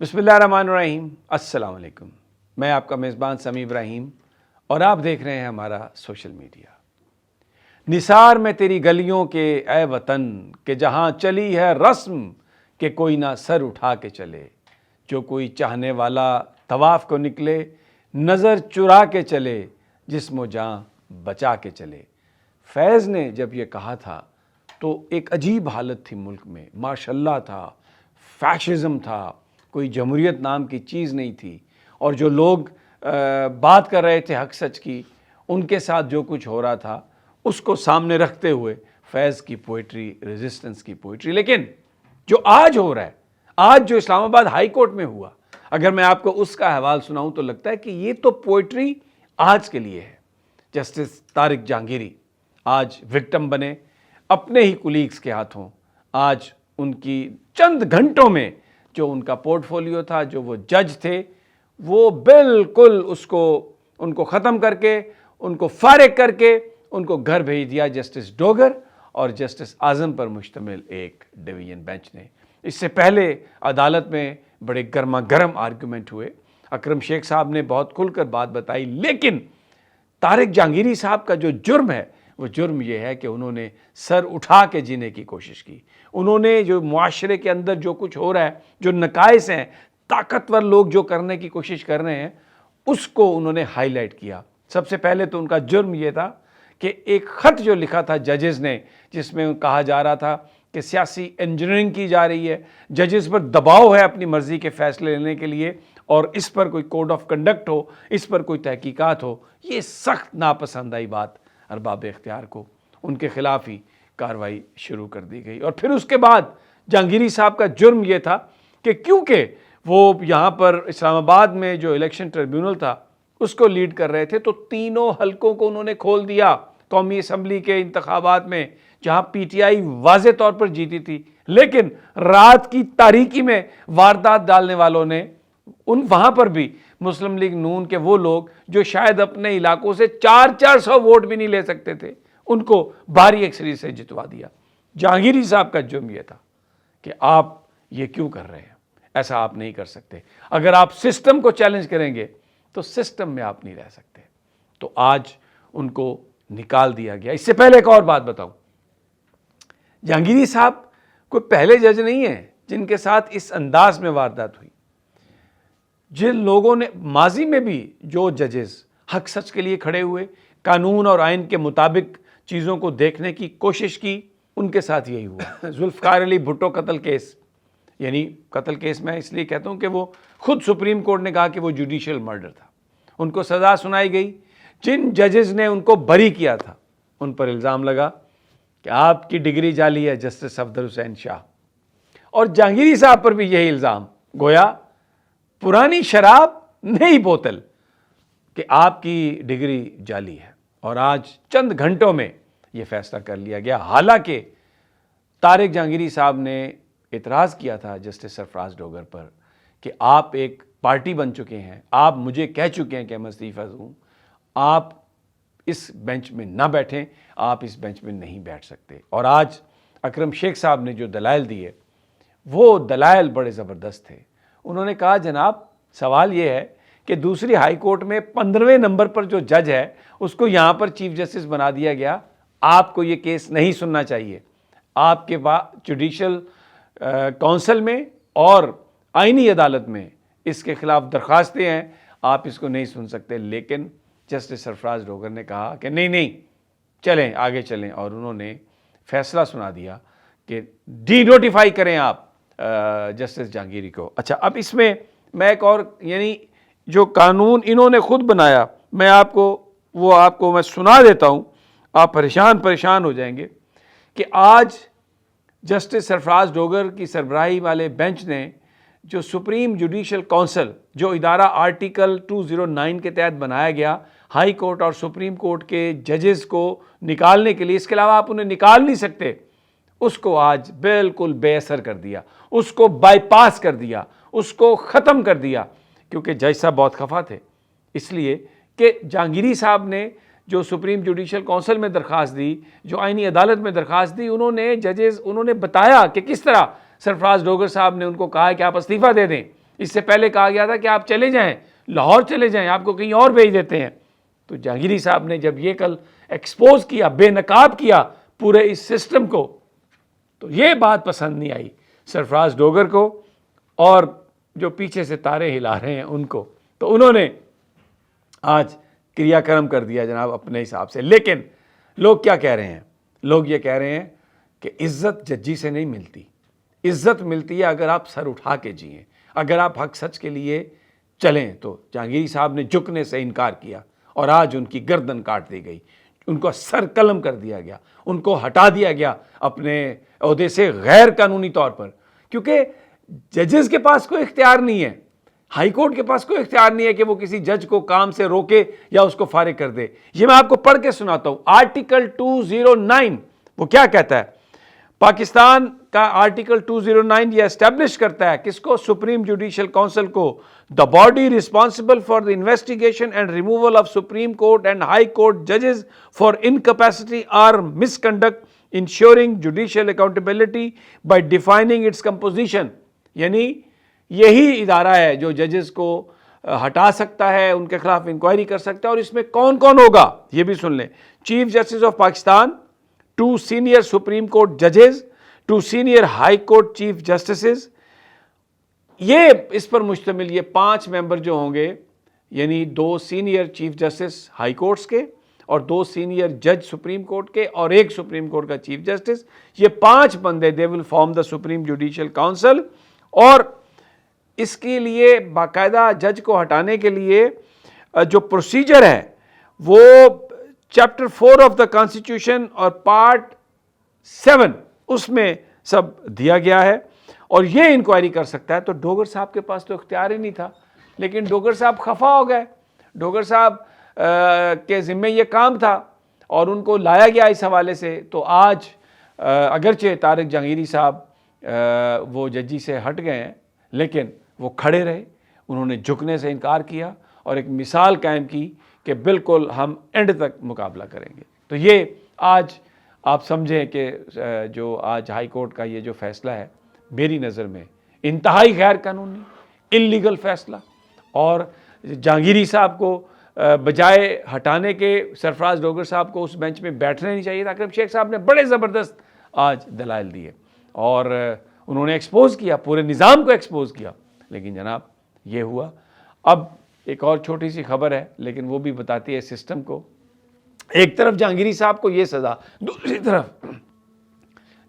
بسم اللہ الرحمن الرحیم۔ السلام علیکم، میں آپ کا میزبان سمیع ابراہیم اور آپ دیکھ رہے ہیں ہمارا سوشل میڈیا۔ نثار میں تیری گلیوں کے اے وطن، کہ جہاں چلی ہے رسم کہ کوئی نہ سر اٹھا کے چلے، جو کوئی چاہنے والا طواف کو نکلے، نظر چرا کے چلے، جسم و جاں بچا کے چلے۔ فیض نے جب یہ کہا تھا تو ایک عجیب حالت تھی ملک میں، ماشاءاللہ تھا، فیشزم تھا، کوئی جمہوریت نام کی چیز نہیں تھی، اور جو لوگ بات کر رہے تھے حق سچ کی، ان کے ساتھ جو کچھ ہو رہا تھا اس کو سامنے رکھتے ہوئے فیض کی پوئٹری، ریزسٹنس کی پوئٹری۔ لیکن جو آج ہو رہا ہے، آج جو اسلام آباد ہائی کورٹ میں ہوا، اگر میں آپ کو اس کا احوال سناؤں تو لگتا ہے کہ یہ تو پوئٹری آج کے لیے ہے۔ جسٹس طارق جہانگیری آج وکٹم بنے اپنے ہی کولیگز کے ہاتھوں۔ آج ان کی چند گھنٹوں میں جو ان کا پورٹ فولیو تھا، جو وہ جج تھے، وہ بالکل ان کو ختم کر کے، ان کو فارغ کر کے ان کو گھر بھیج دیا جسٹس ڈوگر اور جسٹس اعظم پر مشتمل ایک ڈویژن بینچ نے۔ اس سے پہلے عدالت میں بڑے گرما گرم آرگومنٹ ہوئے، اکرم شیخ صاحب نے بہت کھل کر بات بتائی، لیکن طارق جہانگیری صاحب کا جو جرم ہے وہ جرم یہ ہے کہ انہوں نے سر اٹھا کے جینے کی کوشش کی۔ انہوں نے جو معاشرے کے اندر جو کچھ ہو رہا ہے، جو نقائص ہیں، طاقتور لوگ جو کرنے کی کوشش کر رہے ہیں، اس کو انہوں نے ہائی لائٹ کیا۔ سب سے پہلے تو ان کا جرم یہ تھا کہ ایک خط جو لکھا تھا ججز نے، جس میں کہا جا رہا تھا کہ سیاسی انجینئرنگ کی جا رہی ہے، ججز پر دباؤ ہے اپنی مرضی کے فیصلے لینے کے لیے، اور اس پر کوئی کوڈ آف کنڈکٹ ہو، اس پر کوئی تحقیقات ہو۔ یہ سخت ناپسند آئی بات ارباب اختیار کو، ان کے خلاف ہی کارروائی شروع کر دی گئی۔ اور پھر اس کے بعد جہانگیری صاحب کا جرم یہ تھا کہ کیونکہ وہ یہاں پر اسلام آباد میں جو الیکشن ٹریبیونل تھا اس کو لیڈ کر رہے تھے، تو تینوں حلقوں کو انہوں نے کھول دیا قومی اسمبلی کے انتخابات میں، جہاں پی ٹی آئی واضح طور پر جیتی تھی، لیکن رات کی تاریکی میں واردات ڈالنے والوں نے وہاں پر بھی مسلم لیگ نون کے وہ لوگ جو شاید اپنے علاقوں سے 400 ووٹ بھی نہیں لے سکتے تھے، ان کو بھاری اکثریت سے جتوا دیا۔ جہانگیری صاحب کا جرم یہ تھا کہ آپ یہ کیوں کر رہے ہیں، ایسا آپ نہیں کر سکتے۔ اگر آپ سسٹم کو چیلنج کریں گے تو سسٹم میں آپ نہیں رہ سکتے۔ تو آج ان کو نکال دیا گیا۔ اس سے پہلے ایک اور بات بتاؤں، جہانگیری صاحب کوئی پہلے جج نہیں ہیں جن کے ساتھ اس انداز میں واردات ہوئی۔ جن لوگوں نے ماضی میں بھی جو ججز حق سچ کے لیے کھڑے ہوئے، قانون اور آئین کے مطابق چیزوں کو دیکھنے کی کوشش کی، ان کے ساتھ یہی ہوا۔ ذوالفقار علی بھٹو قتل کیس، یعنی قتل کیس میں اس لیے کہتا ہوں کہ وہ خود سپریم کورٹ نے کہا کہ وہ جوڈیشل مرڈر تھا، ان کو سزا سنائی گئی۔ جن ججز نے ان کو بری کیا تھا ان پر الزام لگا کہ آپ کی ڈگری جعلی ہے، جسٹس افضل حسین شاہ، اور جہانگیری صاحب پر بھی یہی الزام، گویا پرانی شراب نئی بوتل، کہ آپ کی ڈگری جعلی ہے۔ اور آج چند گھنٹوں میں یہ فیصلہ کر لیا گیا، حالانکہ طارق جہانگیری صاحب نے اعتراض کیا تھا جسٹس سرفراز ڈوگر پر کہ آپ ایک پارٹی بن چکے ہیں، آپ مجھے کہہ چکے ہیں کہ میں استعفیٰ دوں، آپ اس بینچ میں نہ بیٹھیں، آپ اس بینچ میں نہیں بیٹھ سکتے۔ اور آج اکرم شیخ صاحب نے جو دلائل دیے وہ دلائل بڑے زبردست تھے۔ انہوں نے کہا جناب سوال یہ ہے کہ دوسری ہائی کورٹ میں 15ویں نمبر پر جو جج ہے اس کو یہاں پر چیف جسٹس بنا دیا گیا، آپ کو یہ کیس نہیں سننا چاہیے، آپ کے پاس جوڈیشل کونسل میں اور آئینی عدالت میں اس کے خلاف درخواستیں ہیں، آپ اس کو نہیں سن سکتے۔ لیکن جسٹس سرفراز ڈوگر نے کہا کہ نہیں چلیں آگے چلیں، اور انہوں نے فیصلہ سنا دیا کہ ڈی نوٹیفائی کریں آپ جسٹس جہانگیری کو۔ اچھا، اب اس میں ایک اور، یعنی جو قانون انہوں نے خود بنایا، میں آپ کو میں سنا دیتا ہوں، آپ پریشان ہو جائیں گے کہ آج جسٹس سرفراز ڈوگر کی سربراہی والے بینچ نے جو سپریم جوڈیشل کونسل، جو ادارہ آرٹیکل 209 کے تحت بنایا گیا ہائی کورٹ اور سپریم کورٹ کے ججز کو نکالنے کے لیے، اس کے علاوہ آپ انہیں نکال نہیں سکتے، اس کو آج بالکل بے اثر کر دیا، اس کو بائی پاس کر دیا، اس کو ختم کر دیا، کیونکہ جج صاحب بہت خفا تھے، اس لیے کہ جہانگیری صاحب نے جو سپریم جوڈیشل کونسل میں درخواست دی، جو آئینی عدالت میں درخواست دی، انہوں نے بتایا کہ کس طرح سرفراز ڈوگر صاحب نے ان کو کہا کہ آپ استعفیٰ دے دیں، اس سے پہلے کہا گیا تھا کہ آپ چلے جائیں، لاہور چلے جائیں، آپ کو کہیں اور بھیج دیتے ہیں۔ تو جہانگیری صاحب نے جب یہ کل ایکسپوز کیا، بے نقاب کیا پورے اس سسٹم کو، تو یہ بات پسند نہیں آئی سرفراز ڈوگر کو اور جو پیچھے سے تارے ہلا رہے ہیں ان کو، تو انہوں نے آج کریا کرم کر دیا جناب اپنے حساب سے۔ لیکن لوگ کیا کہہ رہے ہیں؟ لوگ یہ کہہ رہے ہیں کہ عزت ججی سے نہیں ملتی، عزت ملتی ہے اگر آپ سر اٹھا کے جئیں، اگر آپ حق سچ کے لیے چلیں۔ تو جہانگیری صاحب نے جھکنے سے انکار کیا اور آج ان کی گردن کاٹ دی گئی، ان کو سر قلم کر دیا گیا، ان کو ہٹا دیا گیا اپنے عہدے سے غیر قانونی طور پر، کیونکہ ججز کے پاس کوئی اختیار نہیں ہے، ہائی کورٹ کے پاس کوئی اختیار نہیں ہے کہ وہ کسی جج کو کام سے روکے یا اس کو فارغ کر دے۔ یہ میں آپ کو پڑھ کے سناتا ہوں، آرٹیکل 209 وہ کیا کہتا ہے؟ پاکستان کا آرٹیکل 209 یہ اسٹیبلش کرتا ہے کس کو؟ سپریم جوڈیشل کونسل کو، the body responsible for the investigation and removal of supreme court and high court ججز فار انکیپیسٹی اور misconduct ensuring judicial accountability by defining its composition. یعنی یہی ادارہ ہے جو ججز کو ہٹا سکتا ہے، ان کے خلاف انکوائری کر سکتا ہے، اور اس میں کون کون ہوگا یہ بھی سن لیں۔ Chief justice of Pakistan, 2 senior supreme court ججز، 2 senior high court chief justices, یہ اس پر مشتمل یہ 5 ممبر جو ہوں گے، یعنی 2 senior chief justice high courts کے اور 2 سینئر جج سپریم کورٹ کے اور 1 سپریم کورٹ کا چیف جسٹس، یہ 5 بندے they will form the supreme judicial council. اور اس کے لیے باقاعدہ جج کو ہٹانے کے لیے جو پروسیجر ہے وہ چیپٹر 4 آف دا کانسٹیٹیوشن اور پارٹ 7 اس میں سب دیا گیا ہے، اور یہ انکوائری کر سکتا ہے۔ تو ڈوگر صاحب کے پاس تو اختیار ہی نہیں تھا، لیکن ڈوگر صاحب خفا ہو گئے، ڈوگر صاحب کے ذمے یہ کام تھا اور ان کو لایا گیا اس حوالے سے۔ تو آج اگرچہ طارق جہانگیری صاحب وہ ججی سے ہٹ گئے ہیں، لیکن وہ کھڑے رہے، انہوں نے جھکنے سے انکار کیا اور ایک مثال قائم کی کہ بالکل ہم اینڈ تک مقابلہ کریں گے۔ تو یہ آج آپ سمجھیں کہ جو آج ہائی کورٹ کا یہ جو فیصلہ ہے میری نظر میں انتہائی غیر قانونی، انلیگل فیصلہ، اور جہانگیری صاحب کو بجائے ہٹانے کے سرفراز ڈوگر صاحب کو اس بینچ میں بیٹھنا نہیں چاہیے تھا۔ اکرم شیخ صاحب نے بڑے زبردست آج دلائل دیے اور انہوں نے ایکسپوز کیا، پورے نظام کو ایکسپوز کیا، لیکن جناب یہ ہوا۔ اب ایک اور چھوٹی سی خبر ہے لیکن وہ بھی بتاتی ہے سسٹم کو۔ ایک طرف جہانگیری صاحب کو یہ سزا، دوسری طرف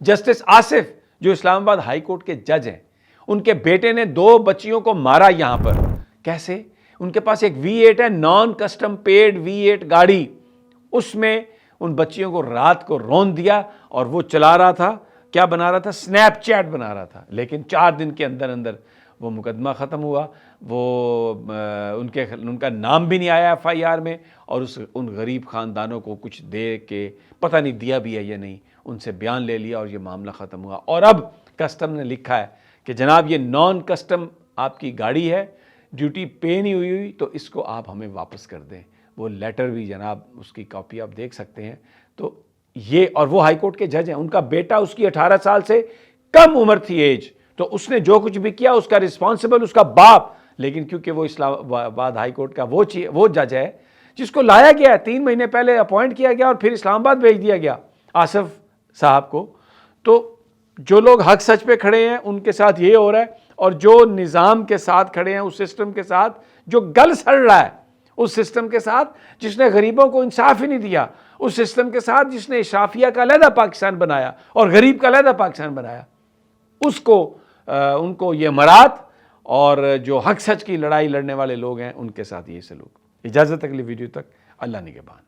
جسٹس آصف جو اسلام آباد ہائی کورٹ کے جج ہیں، ان کے بیٹے نے 2 بچیوں کو مارا یہاں پر۔ کیسے؟ ان کے پاس ایک V8 ہے، نان کسٹم پیڈ V8 گاڑی، اس میں ان بچیوں کو رات کو رون دیا اور وہ چلا رہا تھا، کیا بنا رہا تھا؟ سنیپ چیٹ بنا رہا تھا۔ لیکن 4 دن کے اندر اندر وہ مقدمہ ختم ہوا، وہ ان کا نام بھی نہیں آیا FIR میں، اور ان غریب خاندانوں کو کچھ دے کے پتہ نہیں دیا بھی ہے یا نہیں، ان سے بیان لے لیا اور یہ معاملہ ختم ہوا۔ اور اب کسٹم نے لکھا ہے کہ جناب یہ نان کسٹم آپ کی گاڑی ہے، ڈیوٹی پے نہیں ہوئی تو اس کو آپ ہمیں واپس کر دیں۔ وہ لیٹر بھی جناب اس کی کاپی آپ دیکھ سکتے ہیں۔ تو یہ، اور وہ ہائی کورٹ کے جج ہیں، ان کا بیٹا اس کی 18 سال سے کم عمر تھی ایج، تو اس نے جو کچھ بھی کیا اس کا رسپانسبل اس کا باپ، لیکن کیونکہ وہ اسلام آباد ہائی کورٹ کا وہ جج ہے جس کو لایا گیا ہے 3 مہینے پہلے اپوائنٹ کیا گیا اور پھر اسلام آباد بھیج دیا گیا آصف صاحب کو، تو جو لوگ حق سچ پہ کھڑے ہیں ان کے ساتھ یہ ہو رہا ہے، اور جو نظام کے ساتھ کھڑے ہیں، اس سسٹم کے ساتھ جو گل سڑ رہا ہے، اس سسٹم کے ساتھ جس نے غریبوں کو انصاف ہی نہیں دیا، اس سسٹم کے ساتھ جس نے اشرافیہ کا علیحدہ پاکستان بنایا اور غریب کا علیحدہ پاکستان بنایا، ان کو یہ امارات اور جو حق سچ کی لڑائی لڑنے والے لوگ ہیں ان کے ساتھ یہ سلوک۔ اجازت اگلی ویڈیو تک، اللہ نگہبان۔